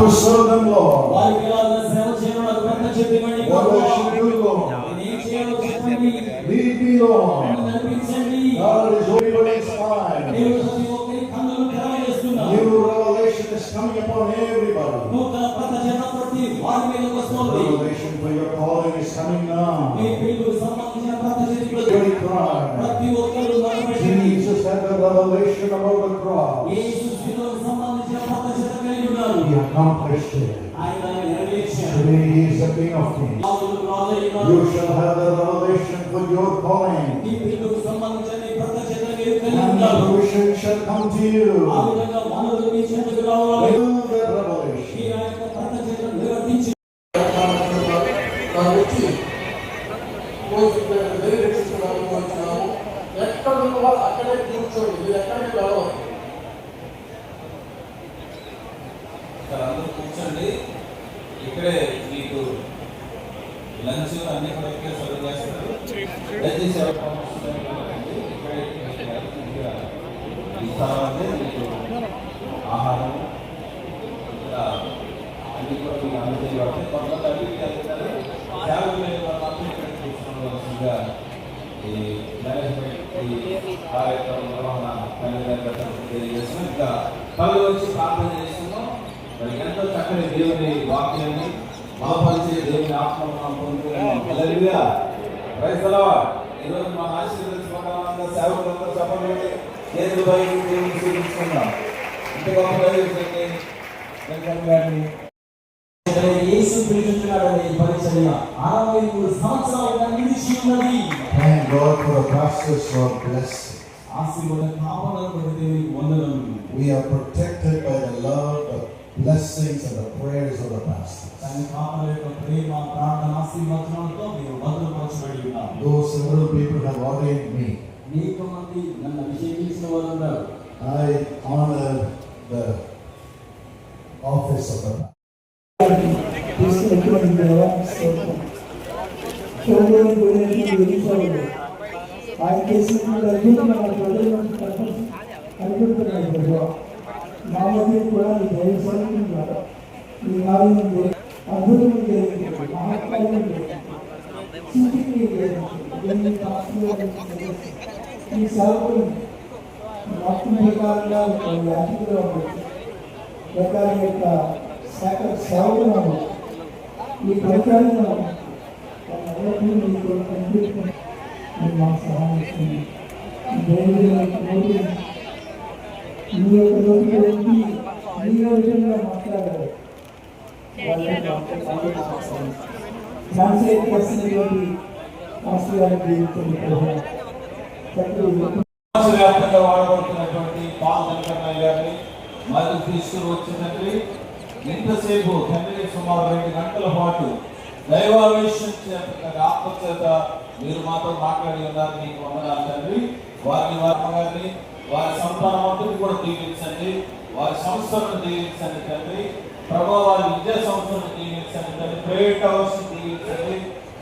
To serve them, Lord. వారికి ఎలాగ సేవ చేయాలో కర్త చెప్పిమండి What I should do, Lord. నేను చేయాలో చెప్పండి. Lead me, Lord. నడిపించండి. God is everybody's mind. దేవుడు ప్రతి ఒక్కరి కన్నులు తెరవేస్తున్నాడు. New revelation is coming upon everybody. నూతన ప్రత్యక్షత ప్రతి వారి మీదకు వస్తుంది. Revelation for your calling is coming now. మీ పిలుపుకు సంబంధించిన ప్రత్యక్షత Everybody cry. ప్రతి ఒక్కరు నడవండి. Jesus had the revelation about the cross. యేసు శిలువకు సంబంధించిన ప్రత్యక్షత కలిగి ఉన్నారు. He accomplished it. ఆయన నెరవేర్చాడు. Today he is the King of Kings. You shall have the revelation for your calling. మీ పిలుపుకు సంబంధించిన ప్రత్యక్షత కలిగి And the ఉన్నారు. provision shall come to you. ఆ విధంగా వనరులు మీ చేతికి రావాలి. Will the revelation. ఈ యొక్క ప్రత్యక్షతను నిర్వర్తించి ఎక్కడ ఉన్న వాళ్ళు అక్కడే కూర్చోండి. మీరు ఎక్కడికి వెళ్ళవాలి. అందరూ కూర్చోండి. ఇక్కడే మీకు లంచ్ అన్ని కూడా ఇక్కడే సర్వ్ చేస్తారు. దయచేసి ఇక్కడే ఇస్తామంటే మీకు ఆహారం అన్ని కూడా మీకు అందజేయబడతాయి. కొంతమంది అభివృద్ధి చెందుతారు. సేవలు లేని వాళ్ళందరూ ఇక్కడ కూర్చోవలసిందిగా ఈ మేనేజ్మెంట్ ఈ కార్యక్రమం నిర్వహణ తెలియజేస్తున్నాం. ఇంకా పనులు వచ్చి ప్రార్థన చేస్తున్నాం. మరి ఎంతో చక్కని దేవుని వాక్యాన్ని బలపరిచే దేవుని ఆత్మను పొందుతున్నాం. హల్లెలూయా. Praise the lord. ఈరోజు మన ఆశీర్వదించుకోవడం సేవకులంతా చెప్పండి. దేవుని బైబిల్ దేవుని చూపించుకుందాం. ఇంత గొప్ప దైవజనుడిని గారిని యేసు పిలుచున్నాడని ఈ పరిచర్య 63 సంవత్సరాలుగా నిలిచి ఉన్నది. Thank God for the pastors who are blessed. ఆశీర్వాద కాపాడను బట్టి దేవునికి వందనములు. We are protected by the love, the blessings and the prayers of the pastors. ఆయన కాపాడే యొక్క ప్రేమ ప్రార్థన ఆశీర్వచనాలతో మీరు భద్రపరచబడి ఉన్నారు. Though several people have ordained me, అనేక మంది నన్ను అభిషేకించిన వారు ఉన్నారు. I honor the office of the pastor. ఆయన చేసినటువంటి అద్భుతం మన ప్రజల అనుకుంటున్నాడు. మా మధ్య కూడా ఈ దైవ సన్నిధి ద్వారా ఈ కార్యం అద్భుతం జరిగింది. మహాత్మ్యం ఈ సేవకులు మొత్తం ప్రకారంగా యాత్రికులు ప్రకారం యొక్క శాఖ సేవకులను ఈ ప్రకారంగా మాకు సహాయం ఇస్తుంది. దేవుడి నోటి మీ యొక్క నోటి మీ విధంగా మాట్లాడారు. ట్రాన్స్లేట్ చేసినటువంటి మాస్టర్ గారికి వ్యాప్తంగా వాడబడుతున్నటువంటి పాల్ వెంకటయ్య గారిని మరి తీసుకుని వచ్చినట్టు ఎంతసేపు తండ్రి సుమారు 2 గంటల పాటు దైవావేశం చేత ఆత్మ చేత మీరు మాతో మాట్లాడి ఉన్నారు. మీకు వందనాలు తండ్రి. వారిని వారి అమ్మగారిని వారి సంతానం అంతటి కూడా దీవించండి. వారి సంస్థలను దీవించండి తండ్రి. ప్రభావ వారి విద్యా సంస్థలను దీవించండి తండ్రి. ప్రైవేట్ హౌస్ దీవించండి.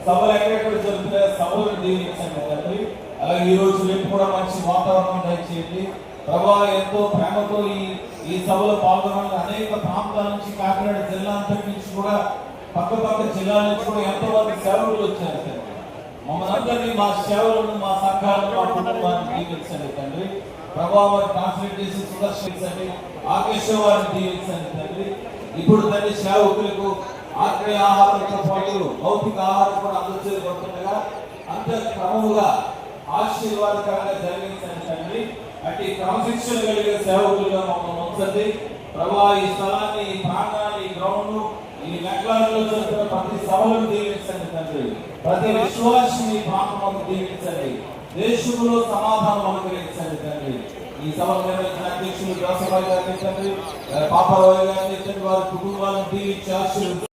సభలు ఎక్కడెక్కడ జరుగుతాయో సభలను దీవించండి తండ్రి. అలాగే ఈ రోజు రేపు కూడా మంచి వాతావరణం దయచేయండి. ప్రభావ ఎంతో ప్రేమతో ఈ సభలో పాల్గొనాలని అనేక ప్రాంతాల నుంచి కాకినాడ జిల్లా అంతటి నుంచి కూడా పక్క జిల్లాల నుంచి కూడా ఎంతో మంది సేవకులు వచ్చారు తండ్రి. మమ్మల్ని అందరినీ మా సేవలను మా సంఘాలను మా కుటుంబాన్ని దీవించండి తండ్రి. ప్రభావం ట్రాన్స్లేట్ చేసి సుదర్శించండి. ఆకేశ వారిని దీవించండి తండ్రి. ఇప్పుడు తండ్రి సేవకులకు ఆత్మీయ ఆహారంతో పాటు భౌతిక ఆహారం కూడా అందజేయబడుతుండగా అంత క్రమముగా ఆశీర్వాదకరంగా జరిగించండి తండ్రి. అట్టి క్రమశిక్షణ కలిగే సేవకులుగా మమ్మల్ని ఉంచండి. ప్రభా ఈ స్థలాన్ని, ఈ ప్రాంతాన్ని, ఈ గ్రౌండ్, ఈ మెట్లలో జరుగుతున్న ప్రతి సభలను దీవించండి తండ్రి. ప్రతి విశ్వాసిని ప్రాంతం దీవించండి. దేశంలో సమాధానం అనుగ్రహించండి తండ్రి. ఈ సభను నిర్వహించిన అధ్యక్షులు జోసఫ్ గారిని తండ్రి, పాపారావు గారిని తండ్రి, వారి కుటుంబాలను దీవించి ఆశీర్వదించండి.